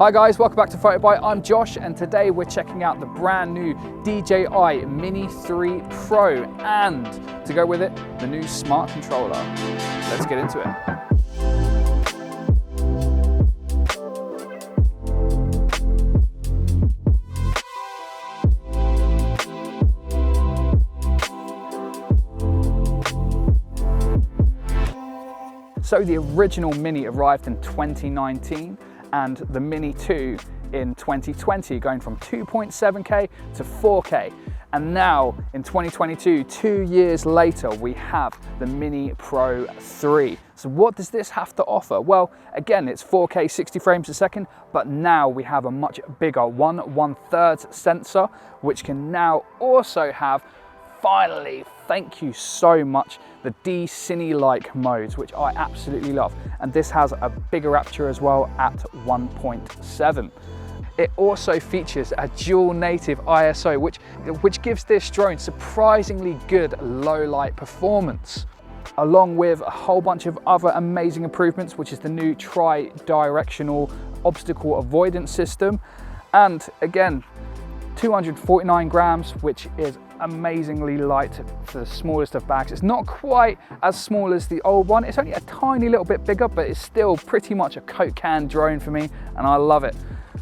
Hi guys, welcome back to PhotoBite. I'm Josh and today we're checking out the brand new DJI Mini 3 Pro and to go with it, the new smart controller. Let's get into it. So the original Mini arrived in 2019 and the Mini 2 in 2020, going from 2.7K to 4K. And now in 2022, 2 years later, we have the Mini Pro 3. So what does this have to offer? Well, again, it's 4K 60 frames a second, but now we have a much bigger 1/3 sensor, which can now also have, finally, thank you so much, the D-Cine-like modes, which I absolutely love. And this has a bigger aperture as well at 1.7. It also features a dual native ISO, which gives this drone surprisingly good low light performance, along with a whole bunch of other amazing improvements, which is the new tri-directional obstacle avoidance system. And again, 249 grams, which is amazingly light for the smallest of bags. It's not quite as small as the old one. It's only a tiny little bit bigger, but it's still pretty much a Coke can drone for me, and I love it.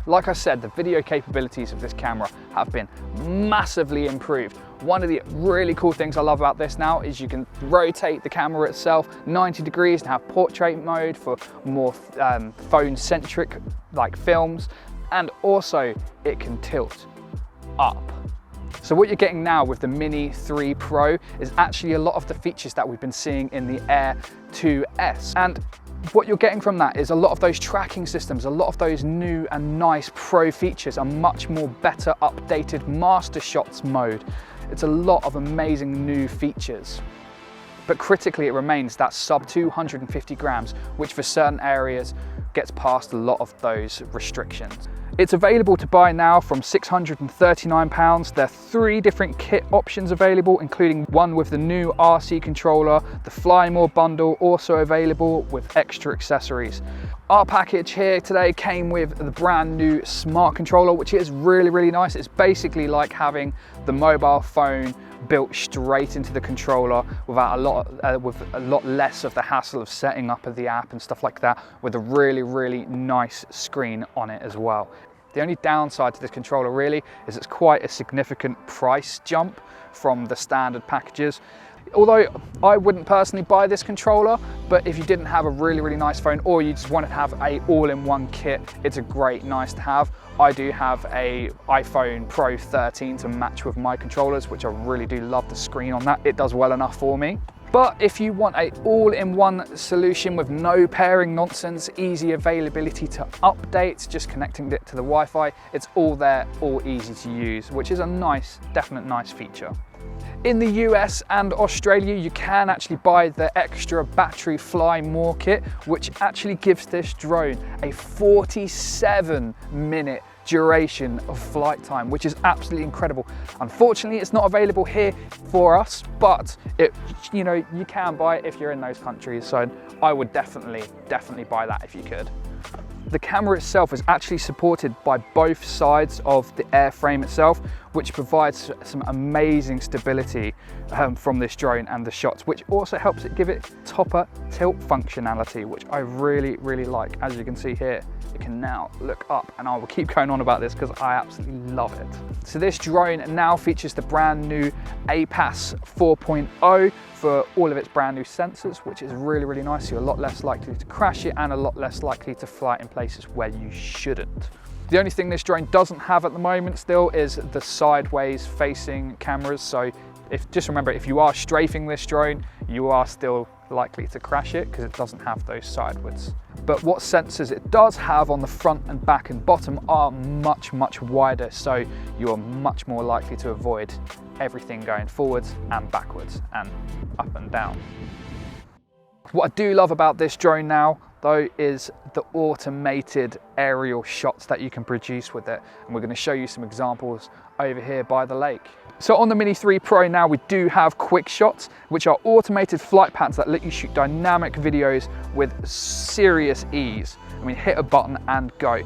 Like I said, the video capabilities of this camera have been massively improved. One of the really cool things I love about this now is you can rotate the camera itself 90 degrees and have portrait mode for more phone-centric like films, and also it can tilt up. So what you're getting now with the Mini 3 Pro is actually a lot of the features that we've been seeing in the Air 2S. And what you're getting from that is a lot of those tracking systems, a lot of those new and nice Pro features, a much more better updated master shots mode. It's a lot of amazing new features. But critically, it remains that sub 250 grams, which for certain areas gets past a lot of those restrictions. It's available to buy now from £639. There are 3 different kit options available, including one with the new RC controller, the Fly More bundle also available with extra accessories. Our package here today came with the brand new smart controller, which is really, really nice. It's basically like having the mobile phone built straight into the controller without with a lot less of the hassle of setting up the app and stuff like that, with a really, really nice screen on it as well. The only downside to this controller really is it's quite a significant price jump from the standard packages. Although I wouldn't personally buy this controller, but if you didn't have a really, really nice phone or you just wanted to have a all-in-one kit, it's a great nice to have. I do have a iPhone Pro 13 to match with my controllers, which I really do love the screen on that. It does well enough for me. But if you want an all-in-one solution with no pairing nonsense, easy availability to update, just connecting it to the Wi-Fi, it's all there, all easy to use, which is a nice, definite nice feature. In the US and Australia, you can actually buy the extra battery Fly More kit, which actually gives this drone a 47-minute duration of flight time, which is absolutely incredible. Unfortunately, it's not available here for us, but you can buy it if you're in those countries. So I would definitely buy that if you could. The camera itself is actually supported by both sides of the airframe itself, which provides some amazing stability from this drone and the shots, which also helps it give it topper tilt functionality, which I really, really like. As you can see here, it can now look up, and I will keep going on about this because I absolutely love it. So this drone now features the brand new APAS 4.0 for all of its brand new sensors, which is really, really nice. You're a lot less likely to crash it and a lot less likely to fly in places where you shouldn't. The only thing this drone doesn't have at the moment still is the sideways facing cameras. So just remember, if you are strafing this drone, you are still likely to crash it because it doesn't have those sideways. But what sensors it does have on the front and back and bottom are much, much wider. So you are much more likely to avoid everything going forwards and backwards and up and down. What I do love about this drone now though is the automated aerial shots that you can produce with it, and we're going to show you some examples over here by the lake. So on the Mini 3 Pro now we do have quick shots, which are automated flight patterns that let you shoot dynamic videos with serious ease. I mean, hit a button and go.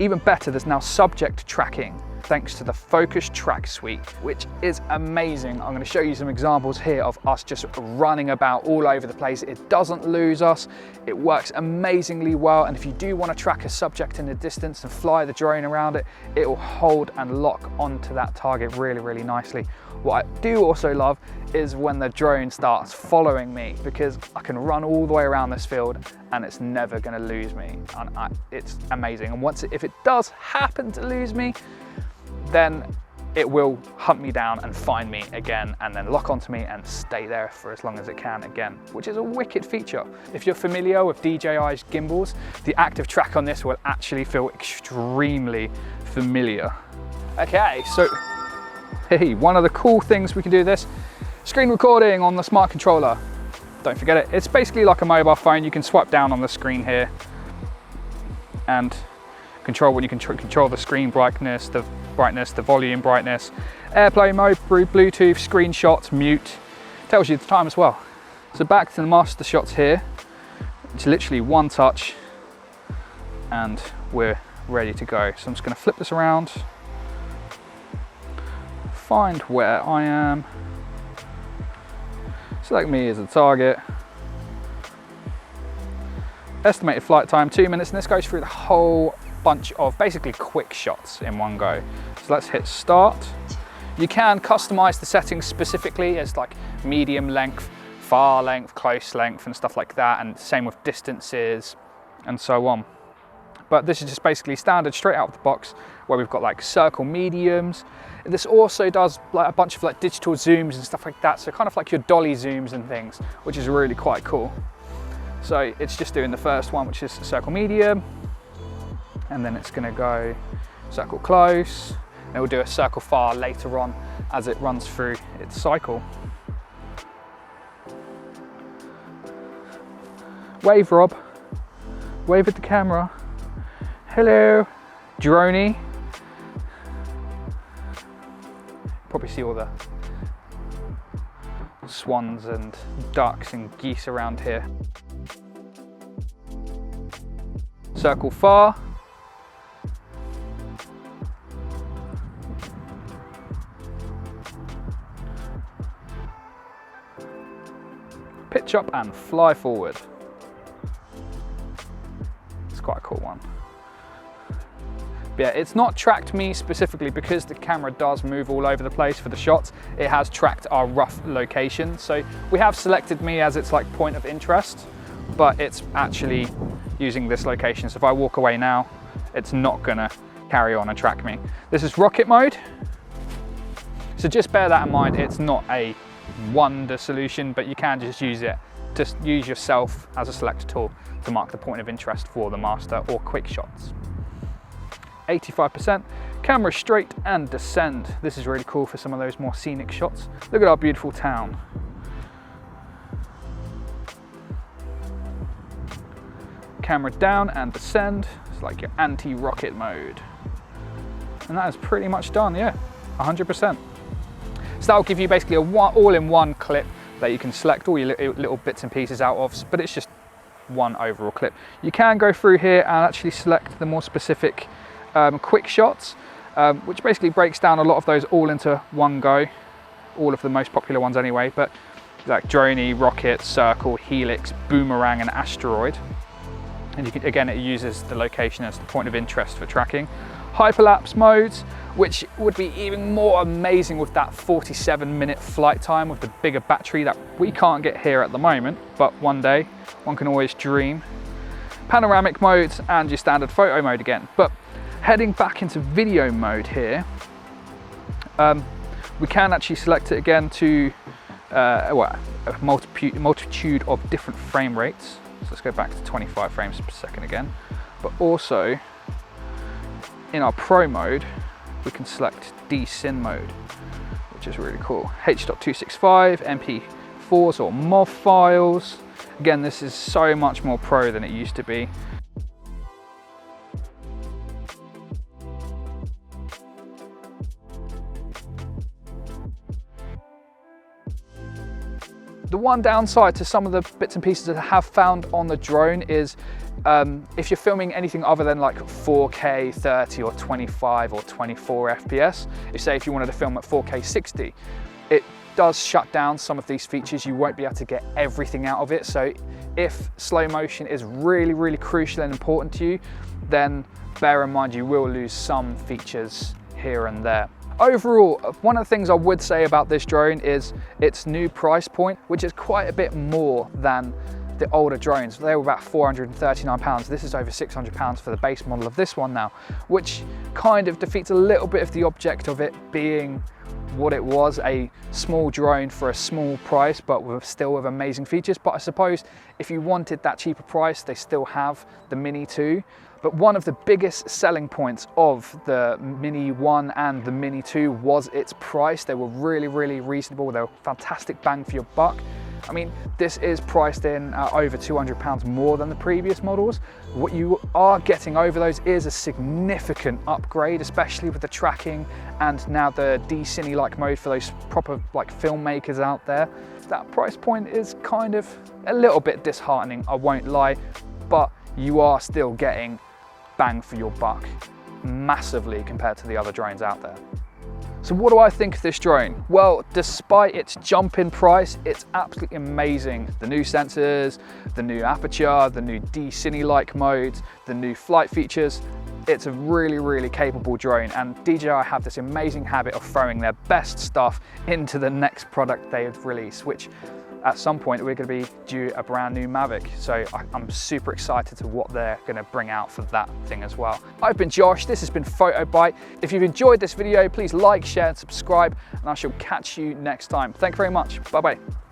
Even better, there's now subject tracking thanks to the Focus Track Suite, which is amazing. I'm going to show you some examples here of us just running about all over the place. It doesn't lose us. It works amazingly well. And if you do want to track a subject in the distance and fly the drone around it, it will hold and lock onto that target really, really nicely. What I do also love is when the drone starts following me, because I can run all the way around this field and it's never going to lose me. And it's amazing. And if it does happen to lose me, then it will hunt me down and find me again and then lock onto me and stay there for as long as it can again, which is a wicked feature. If you're familiar with DJI's gimbals, the active track on this will actually feel extremely familiar. Okay, so hey, one of the cool things we can do this, screen recording on the smart controller. Don't forget it. It's basically like a mobile phone. You can swipe down on the screen here and control the screen brightness, the volume brightness, airplane mode, Bluetooth, screenshots, mute, tells you the time as well. So back to the master shots here. It's literally one touch and we're ready to go. So I'm just going to flip this around, find where I am, select me as a target, estimated flight time 2 minutes, and this goes through the whole bunch of basically quick shots in one go. So let's hit start. You can customize the settings specifically as like medium length, far length, close length and stuff like that, and same with distances and so on. But this is just basically standard straight out of the box, where we've got like circle mediums. This also does like a bunch of like digital zooms and stuff like that, so kind of like your dolly zooms and things, which is really quite cool. So it's just doing the first one, which is circle medium, and then it's going to go circle close, and it will do a circle far later on as it runs through its cycle. Wave, Rob. Wave at the camera. Hello, droney. Probably see all the swans and ducks and geese around here. Circle far. Pitch up and fly forward. It's quite a cool one. But yeah, it's not tracked me specifically because the camera does move all over the place for the shots. It has tracked our rough location. So we have selected me as its like point of interest, but it's actually using this location. So if I walk away now, it's not gonna carry on and track me. This is rocket mode. So just bear that in mind. It's not a wonder solution, but you can just use it. Just use yourself as a selector tool to mark the point of interest for the master or quick shots. 85%, camera straight and descend. This is really cool for some of those more scenic shots. Look at our beautiful town. Camera down and descend. It's like your anti-rocket mode. And that is pretty much done, yeah, 100%. So that'll give you basically a all-in-one clip that you can select all your little bits and pieces out of, but it's just one overall clip. You can go through here and actually select the more specific quick shots, which basically breaks down a lot of those all into one go, all of the most popular ones anyway, but like droney, rocket, circle, helix, boomerang and asteroid. And you can, again, it uses the location as the point of interest for tracking. Hyperlapse modes, which would be even more amazing with that 47-minute flight time with the bigger battery that we can't get here at the moment, but one day one can always dream. Panoramic modes and your standard photo mode again. But heading back into video mode here, we can actually select it again to a multitude of different frame rates. So let's go back to 25 frames per second again, but also in our Pro mode, we can select desyn mode, which is really cool. H.265, MP4s or MOV files. Again, this is so much more pro than it used to be. The one downside to some of the bits and pieces that I have found on the drone is if you're filming anything other than like 4K 30 or 25 or 24 FPS, if you wanted to film at 4K 60, it does shut down some of these features. You won't be able to get everything out of it. So if slow motion is really, really crucial and important to you, then bear in mind you will lose some features here and there. Overall, one of the things I would say about this drone is its new price point, which is quite a bit more than the older drones. They were about £439. This is over £600 for the base model of this one now, which kind of defeats a little bit of the object of it being what it was, a small drone for a small price, but still with amazing features. But I suppose if you wanted that cheaper price, they still have the Mini 2. But one of the biggest selling points of the Mini 1 and the Mini 2 was its price. They were really, really reasonable. They were fantastic bang for your buck. I mean, this is priced in over £200 more than the previous models. What you are getting over those is a significant upgrade, especially with the tracking and now the D-Cine-like mode for those proper like filmmakers out there. That price point is kind of a little bit disheartening, I won't lie, but you are still getting bang for your buck massively compared to the other drones out there. So what do I think of this drone? Well, despite its jump in price, it's absolutely amazing. The new sensors, the new aperture, the new D-Cine-like modes, the new flight features. It's a really, really capable drone, and DJI have this amazing habit of throwing their best stuff into the next product they release, which at some point we're going to be due a brand new Mavic. So I'm super excited to what they're going to bring out for that thing as well. I've been Josh, this has been PhotoBite. If you've enjoyed this video, please like, share and subscribe, and I shall catch you next time. Thank you very much. Bye bye.